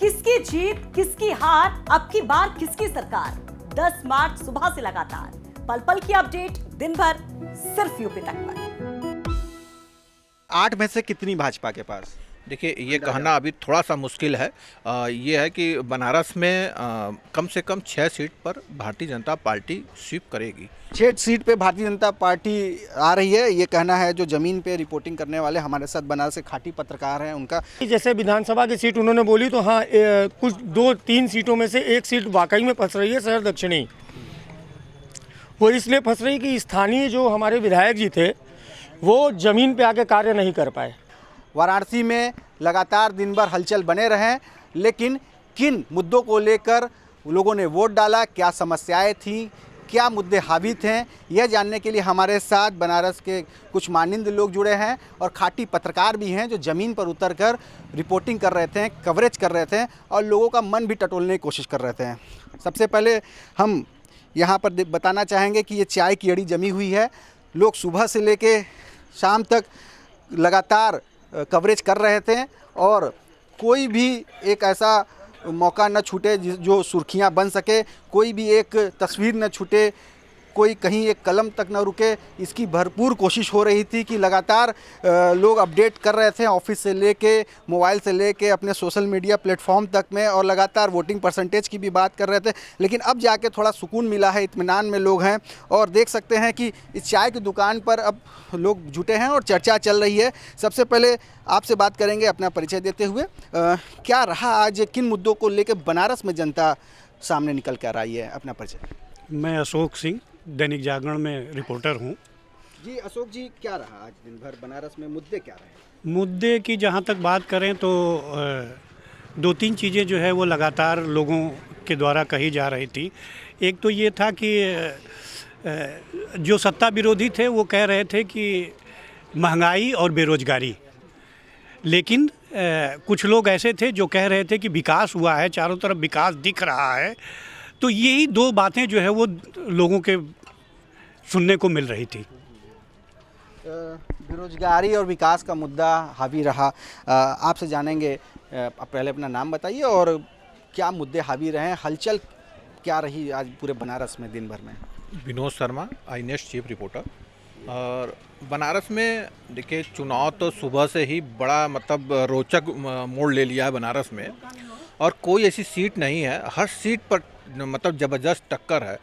किसकी जीत किसकी हार, अब की बार किसकी सरकार? 10 मार्च सुबह से लगातार पल पल की अपडेट, दिन भर सिर्फ यूपी तक पर। 8 में से कितनी भाजपा के पास? देखिए, ये कहना अभी थोड़ा सा मुश्किल है। ये है कि बनारस में कम से कम 6 सीट पर भारतीय जनता पार्टी स्वीप करेगी। 6 सीट पे भारतीय जनता पार्टी आ रही है, ये कहना है जो जमीन पे रिपोर्टिंग करने वाले हमारे साथ बनारस से खाटी पत्रकार हैं उनका। जैसे विधानसभा की सीट उन्होंने बोली तो हाँ, कुछ 2-3 सीटों में से एक सीट वाकई में फंस रही है शहर दक्षिणी। वो इसलिए फंस रही कि स्थानीय जो हमारे विधायक जी थे वो जमीन पे आके कार्य नहीं कर पाए। वाराणसी में लगातार दिन भर हलचल बने रहे, लेकिन किन मुद्दों को लेकर लोगों ने वोट डाला, क्या समस्याएं थीं, क्या मुद्दे हावी थे, यह जानने के लिए हमारे साथ बनारस के कुछ मानिंद लोग जुड़े हैं और खाटी पत्रकार भी हैं जो ज़मीन पर उतरकर रिपोर्टिंग कर रहे थे, कवरेज कर रहे थे और लोगों का मन भी टटोलने की कोशिश कर रहे थे। सबसे पहले हम यहाँ पर बताना चाहेंगे कि ये चाय की अड़ी जमी हुई है। लोग सुबह से लेके शाम तक लगातार कवरेज कर रहे थे और कोई भी एक ऐसा मौका न छूटे जो सुर्खियां बन सके, कोई भी एक तस्वीर न छूटे, कोई कहीं एक कलम तक न रुके, इसकी भरपूर कोशिश हो रही थी कि लगातार लोग अपडेट कर रहे थे ऑफिस से लेके, मोबाइल से लेके, अपने सोशल मीडिया प्लेटफॉर्म तक में, और लगातार वोटिंग परसेंटेज की भी बात कर रहे थे। लेकिन अब जाके थोड़ा सुकून मिला है, इत्मीनान में लोग हैं और देख सकते हैं कि इस चाय की दुकान पर अब लोग जुटे हैं और चर्चा चल रही है। सबसे पहले आपसे बात करेंगे अपना परिचय देते हुए। क्या रहा आज, किन मुद्दों को लेकर बनारस में जनता सामने निकल कर आई है? अपना परिचय। मैं अशोक सिंह, दैनिक जागरण में रिपोर्टर हूँ। जी अशोक जी, क्या रहा आज दिन भर बनारस में, मुद्दे क्या रहे? मुद्दे की जहाँ तक बात करें तो 2-3 चीज़ें जो है वो लगातार लोगों के द्वारा कही जा रही थी। एक तो ये था कि जो सत्ता विरोधी थे वो कह रहे थे कि महंगाई और बेरोजगारी, लेकिन कुछ लोग ऐसे थे जो कह रहे थे कि विकास हुआ है, चारों तरफ विकास दिख रहा है। तो यही 2 बातें जो है वो लोगों के सुनने को मिल रही थी। बेरोजगारी और विकास का मुद्दा हावी रहा। आपसे जानेंगे, पहले अपना नाम बताइए और क्या मुद्दे हावी रहे, हलचल क्या रही आज पूरे बनारस में दिन भर में? विनोद शर्मा, आई नेक्स्ट चीफ रिपोर्टर। और बनारस में देखिए, चुनाव तो सुबह से ही बड़ा मतलब रोचक मोड़ ले लिया है बनारस में, और कोई ऐसी सीट नहीं है, हर सीट पर मतलब ज़बरदस्त टक्कर है।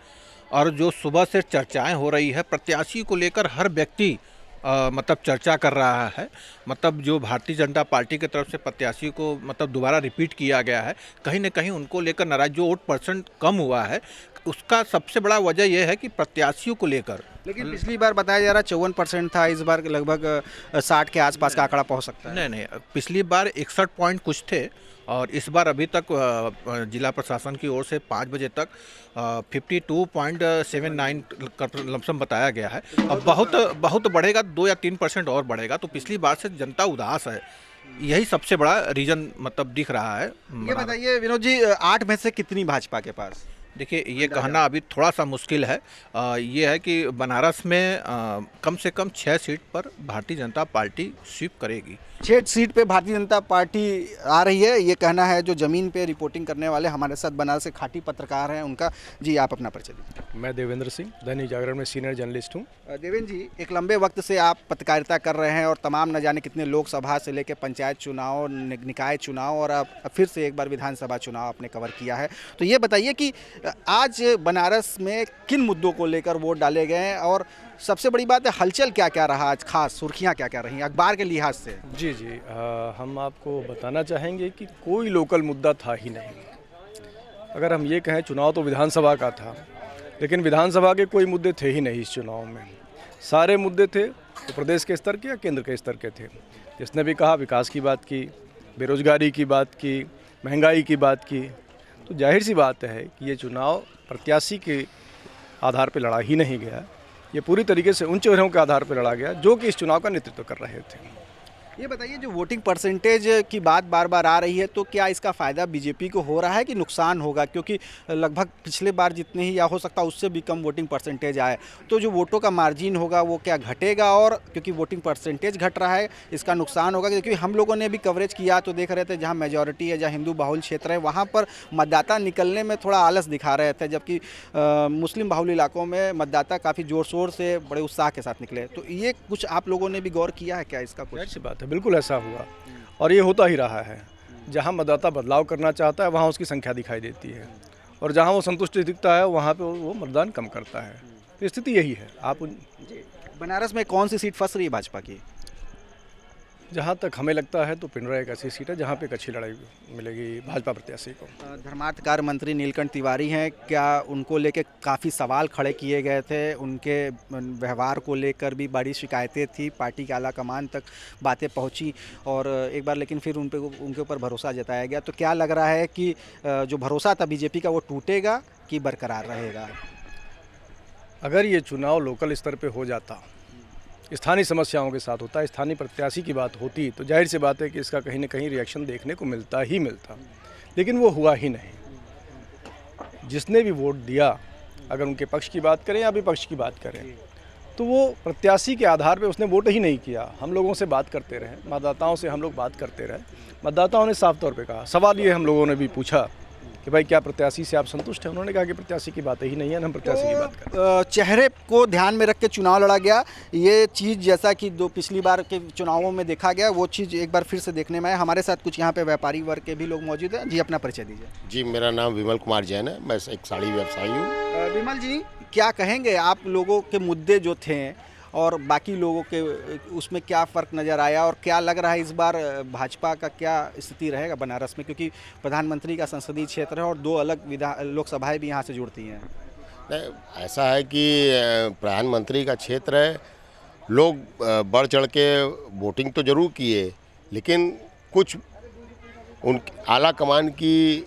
और जो सुबह से चर्चाएं हो रही है प्रत्याशी को लेकर, हर व्यक्ति मतलब चर्चा कर रहा है। मतलब जो भारतीय जनता पार्टी की तरफ से प्रत्याशी को मतलब दोबारा रिपीट किया गया है, कहीं ना कहीं उनको लेकर नाराज, जो वोट परसेंट कम हुआ है उसका सबसे बड़ा वजह यह है कि प्रत्याशियों को लेकर। लेकिन पिछली बार बताया जा रहा 54% था, इस बार लगभग 60 के आसपास का आंकड़ा पहुंच सकता है। नहीं, पिछली बार 61 पॉइंट कुछ थे और इस बार अभी तक जिला प्रशासन की ओर से 5 बजे तक 52.79 लमसम बताया गया है। अब बहुत बढ़ेगा, 2 या 3% और बढ़ेगा। तो पिछली बार से जनता उदास है, यही सबसे बड़ा रीजन मतलब दिख रहा है। ये बताइए विनोद जी, 8 में से कितनी भाजपा के पास? देखिए, ये कहना अभी थोड़ा सा मुश्किल है। ये है कि बनारस में कम से कम 6 सीट पर भारतीय जनता पार्टी स्वीप करेगी। 6 सीट पे भारतीय जनता पार्टी आ रही है, ये कहना है जो ज़मीन पे रिपोर्टिंग करने वाले हमारे साथ बनारस से खाटी पत्रकार हैं उनका। जी आप अपना परिचय दीजिए। मैं देवेंद्र सिंह, दैनिक जागरण में सीनियर जर्नलिस्ट हूँ। देवेंद्र जी, एक लंबे वक्त से आप पत्रकारिता कर रहे हैं और तमाम न जाने कितने लोकसभा से लेकर पंचायत चुनाव, निकाय चुनाव और अब फिर से एक बार विधानसभा चुनाव आपने कवर किया है। तो ये बताइए कि आज बनारस में किन मुद्दों को लेकर वोट डाले गए हैं और सबसे बड़ी बात है हलचल क्या क्या रहा आज, खास सुर्खियां क्या क्या रही अखबार के लिहाज से? जी, हम आपको बताना चाहेंगे कि कोई लोकल मुद्दा था ही नहीं। अगर हम ये कहें, चुनाव तो विधानसभा का था, लेकिन विधानसभा के कोई मुद्दे थे ही नहीं इस चुनाव में। सारे मुद्दे थे तो प्रदेश के स्तर के या केंद्र के स्तर के थे। जिसने भी कहा विकास की बात की, बेरोजगारी की बात की, महंगाई की बात की। तो जाहिर सी बात है कि ये चुनाव प्रत्याशी के आधार पर लड़ा ही नहीं गया, ये पूरी तरीके से उन चेहरों के आधार पर लड़ा गया जो कि इस चुनाव का नेतृत्व कर रहे थे। ये बताइए, जो वोटिंग परसेंटेज की बात बार बार आ रही है, तो क्या इसका फ़ायदा बीजेपी को हो रहा है कि नुकसान होगा? क्योंकि लगभग पिछले बार जितने ही या हो सकता है उससे भी कम वोटिंग परसेंटेज आए, तो जो वोटों का मार्जिन होगा वो क्या घटेगा? और क्योंकि वोटिंग परसेंटेज घट रहा है, इसका नुकसान होगा? क्योंकि हम लोगों ने भी कवरेज किया तो देख रहे थे जहाँ मेजॉरिटी है, जहाँ हिंदू बाहुल क्षेत्र है, वहाँ पर मतदाता निकलने में थोड़ा आलस दिखा रहे थे, जबकि मुस्लिम बाहुल इलाकों में मतदाता काफ़ी ज़ोर शोर से बड़े उत्साह के साथ निकले। तो ये कुछ आप लोगों ने भी गौर किया है क्या इसका? कुछ ऐसी बात है, बिल्कुल ऐसा हुआ और ये होता ही रहा है। जहाँ मतदाता बदलाव करना चाहता है वहाँ उसकी संख्या दिखाई देती है, और जहाँ वो संतुष्टि दिखता है वहाँ पे वो मतदान कम करता है। तो स्थिति यही है। आप बनारस में कौन सी सीट फंस रही है भाजपा की? जहाँ तक हमें लगता है तो पिंडरा एक ऐसी सीट है जहाँ पे एक अच्छी लड़ाई मिलेगी भाजपा प्रत्याशी को। धर्मार्थ कार्य मंत्री नीलकंठ तिवारी हैं, क्या उनको लेके काफ़ी सवाल खड़े किए गए थे? उनके व्यवहार को लेकर भी बड़ी शिकायतें थी, पार्टी के आला कमान तक बातें पहुंची, और एक बार लेकिन फिर उनके ऊपर भरोसा जताया गया। तो क्या लग रहा है कि जो भरोसा था बीजेपी का वो टूटेगा कि बरकरार रहेगा? अगर ये चुनाव लोकल स्तर पे हो जाता, स्थानीय समस्याओं के साथ होता, स्थानीय प्रत्याशी की बात होती, तो जाहिर सी बात है कि इसका कहीं ना कहीं रिएक्शन देखने को मिलता ही मिलता, लेकिन वो हुआ ही नहीं। जिसने भी वोट दिया, अगर उनके पक्ष की बात करें या विपक्ष की बात करें, तो वो प्रत्याशी के आधार पे उसने वोट ही नहीं किया। हम लोगों से बात करते रहे, मतदाताओं से हम लोग बात करते रहे, मतदाताओं ने साफ तौर पर कहा। सवाल ये हम लोगों ने भी पूछा कि भाई क्या प्रत्याशी से आप संतुष्ट हैं? उन्होंने कहा कि प्रत्याशी की बात ही नहीं है, हम प्रत्याशी की बात करते हैं। चेहरे को ध्यान में रख के चुनाव लड़ा गया, ये चीज़ जैसा कि पिछली बार के चुनावों में देखा गया, वो चीज़ एक बार फिर से देखने में आया। हमारे साथ कुछ यहाँ पे व्यापारी वर्ग के भी लोग मौजूद हैं। जी, अपना परिचय दीजिए। जी, मेरा नाम विमल कुमार जैन है, मैं एक साड़ी व्यवसायी हूँ। विमल जी, क्या कहेंगे आप लोगों के मुद्दे जो थे और बाकी लोगों के, उसमें क्या फ़र्क नज़र आया, और क्या लग रहा है इस बार भाजपा का क्या स्थिति रहेगा बनारस में? क्योंकि प्रधानमंत्री का संसदीय क्षेत्र है और 2 अलग लोकसभाएं भी यहाँ से जुड़ती हैं। नहीं, ऐसा है कि प्रधानमंत्री का क्षेत्र है, लोग बढ़ चढ़ के वोटिंग तो ज़रूर किए, लेकिन कुछ उन आला कमान की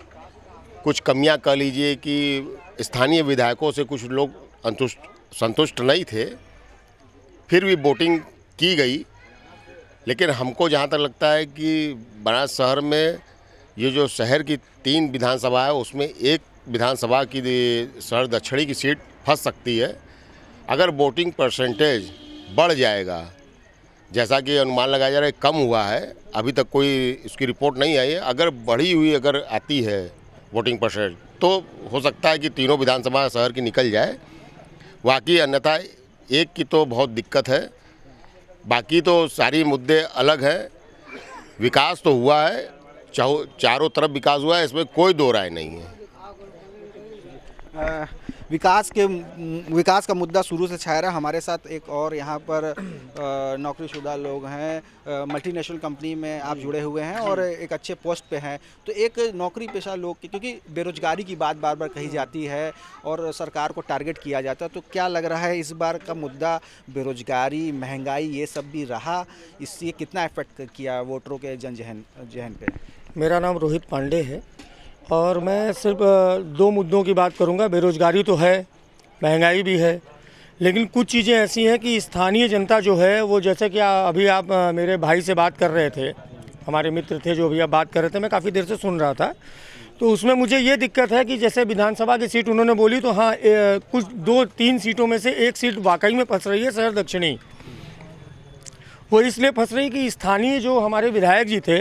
कुछ कमियां कह लीजिए कि स्थानीय विधायकों से कुछ लोग संतुष्ट नहीं थे, फिर भी वोटिंग की गई। लेकिन हमको जहाँ तक लगता है कि बनारस शहर में ये जो शहर की 3 विधानसभा है, उसमें एक विधानसभा की शहर दक्षिणी की सीट फंस सकती है। अगर वोटिंग परसेंटेज बढ़ जाएगा, जैसा कि अनुमान लगाया जा रहा है, कम हुआ है, अभी तक कोई इसकी रिपोर्ट नहीं आई है, अगर बढ़ी हुई अगर आती है वोटिंग परसेंटेज, तो हो सकता है कि तीनों विधानसभा शहर की निकल जाए। बाकी अन्यथा एक की तो बहुत दिक्कत है, बाकी तो सारी मुद्दे अलग हैं। विकास तो हुआ है, चारों तरफ विकास हुआ है, इसमें कोई दो राय नहीं है। विकास का मुद्दा शुरू से छाया रहा। हमारे साथ एक और यहाँ पर नौकरीशुदा लोग हैं, मल्टीनेशनल कंपनी में आप जुड़े हुए हैं और एक अच्छे पोस्ट पे हैं। तो एक नौकरी पेशा लोग की, क्योंकि बेरोजगारी की बात बार बार कही जाती है और सरकार को टारगेट किया जाता है, तो क्या लग रहा है इस बार का मुद्दा बेरोजगारी, महंगाई, ये सब भी रहा, इससे कितना इफेक्ट किया वोटरों के जहन पे? मेरा नाम रोहित पांडे है और मैं सिर्फ 2 मुद्दों की बात करूंगा। बेरोजगारी तो है, महंगाई भी है, लेकिन कुछ चीज़ें ऐसी हैं कि स्थानीय जनता जो है वो, जैसे कि अभी आप मेरे भाई से बात कर रहे थे, हमारे मित्र थे जो अभी आप बात कर रहे थे, मैं काफ़ी देर से सुन रहा था, तो उसमें मुझे ये दिक्कत है कि जैसे विधानसभा की सीट उन्होंने बोली, तो हाँ, कुछ 2-3 सीटों में से एक सीट वाकई में फंस रही है, शहर दक्षिणी। वो इसलिए फंस रही कि स्थानीय जो हमारे विधायक जी थे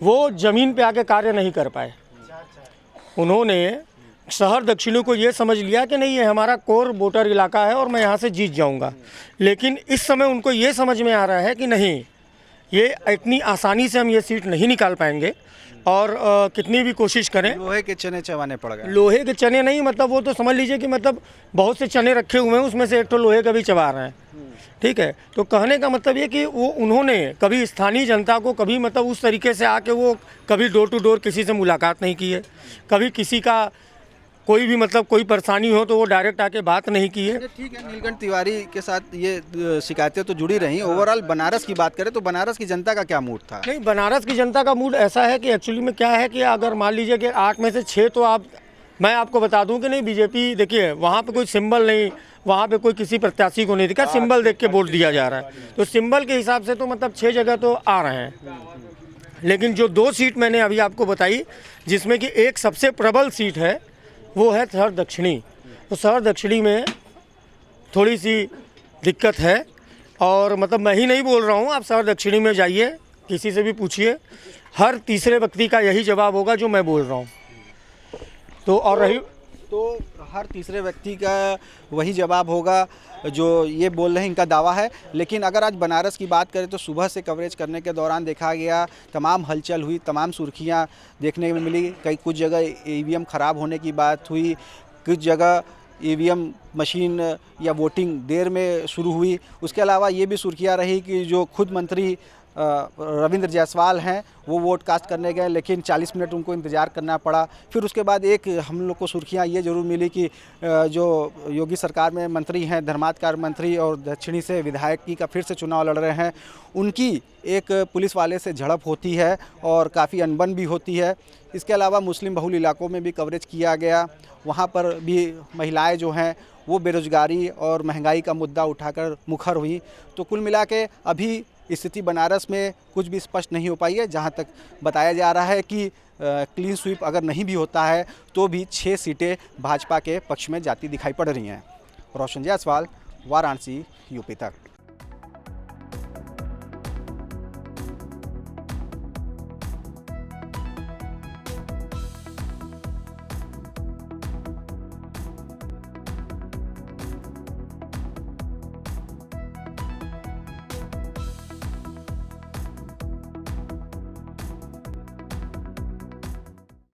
वो ज़मीन पे आके कार्य नहीं कर पाए। उन्होंने शहर दक्षिणी को ये समझ लिया कि नहीं, ये हमारा कोर वोटर इलाका है और मैं यहाँ से जीत जाऊँगा, लेकिन इस समय उनको ये समझ में आ रहा है कि नहीं, ये इतनी आसानी से हम ये सीट नहीं निकाल पाएंगे और कितनी भी कोशिश करें। लोहे के चने चबाने पड़ गए। लोहे के चने नहीं, मतलब वो तो समझ लीजिए कि मतलब बहुत से चने रखे हुए हैं, उसमें से एक तो लोहे का भी चबा रहे हैं। ठीक है, तो कहने का मतलब ये कि वो उन्होंने कभी स्थानीय जनता को कभी मतलब उस तरीके से आके वो कभी डोर टू डोर किसी से मुलाकात नहीं की है, कभी किसी का कोई भी मतलब कोई परेशानी हो तो वो डायरेक्ट आके बात नहीं की है। ठीक है, नीलकंठ तिवारी के साथ ये शिकायतें तो जुड़ी रहीं। ओवरऑल बनारस की बात करें तो बनारस की जनता का क्या मूड था? नहीं, बनारस की जनता का मूड ऐसा है कि एक्चुअली में क्या है कि अगर मान लीजिए कि 8 में से 6 तो मैं आपको बता दूं कि नहीं, बीजेपी, देखिए वहाँ पे कोई सिंबल नहीं, वहाँ पे कोई किसी प्रत्याशी को नहीं दिखा, सिंबल देख के वोट दिया जा रहा है। तो सिंबल के हिसाब से तो मतलब 6 जगह तो आ रहे हैं, लेकिन जो 2 सीट मैंने अभी आपको बताई, जिसमें कि एक सबसे प्रबल सीट है वो है शहर दक्षिणी। तो शहर दक्षिणी में थोड़ी सी दिक्कत है, और मतलब मैं ही नहीं बोल रहा हूँ, आप शहर दक्षिणी में जाइए, किसी से भी पूछिए, हर तीसरे व्यक्ति का यही जवाब होगा जो मैं बोल रहा हूँ। तो और रही तो हर तीसरे व्यक्ति का वही जवाब होगा जो ये बोल रहे हैं, इनका दावा है। लेकिन अगर आज बनारस की बात करें तो सुबह से कवरेज करने के दौरान देखा गया, तमाम हलचल हुई, तमाम सुर्खियां देखने में मिली। कुछ जगह ईवीएम ख़राब होने की बात हुई, कुछ जगह ईवीएम मशीन या वोटिंग देर में शुरू हुई। उसके अलावा ये भी सुर्खियां रही कि जो खुद मंत्री रविंद्र जायसवाल हैं वो वोट कास्ट करने गए, लेकिन 40 मिनट उनको इंतज़ार करना पड़ा। फिर उसके बाद एक हम लोग को सुर्खियां ये ज़रूर मिली कि जो योगी सरकार में मंत्री हैं, धर्मार्थ कार्य मंत्री और दक्षिणी से विधायकी का फिर से चुनाव लड़ रहे हैं, उनकी एक पुलिस वाले से झड़प होती है और काफ़ी अनबन भी होती है। इसके अलावा मुस्लिम बहुल इलाकों में भी कवरेज किया गया, वहाँ पर भी महिलाएँ जो हैं वो बेरोज़गारी और महंगाई का मुद्दा उठाकर मुखर हुई। तो कुल मिला के अभी स्थिति बनारस में कुछ भी स्पष्ट नहीं हो पाई है, जहां तक बताया जा रहा है कि क्लीन स्वीप अगर नहीं भी होता है तो भी 6 सीटें भाजपा के पक्ष में जाती दिखाई पड़ रही हैं। रोशन जायसवाल, वाराणसी, यूपी तक।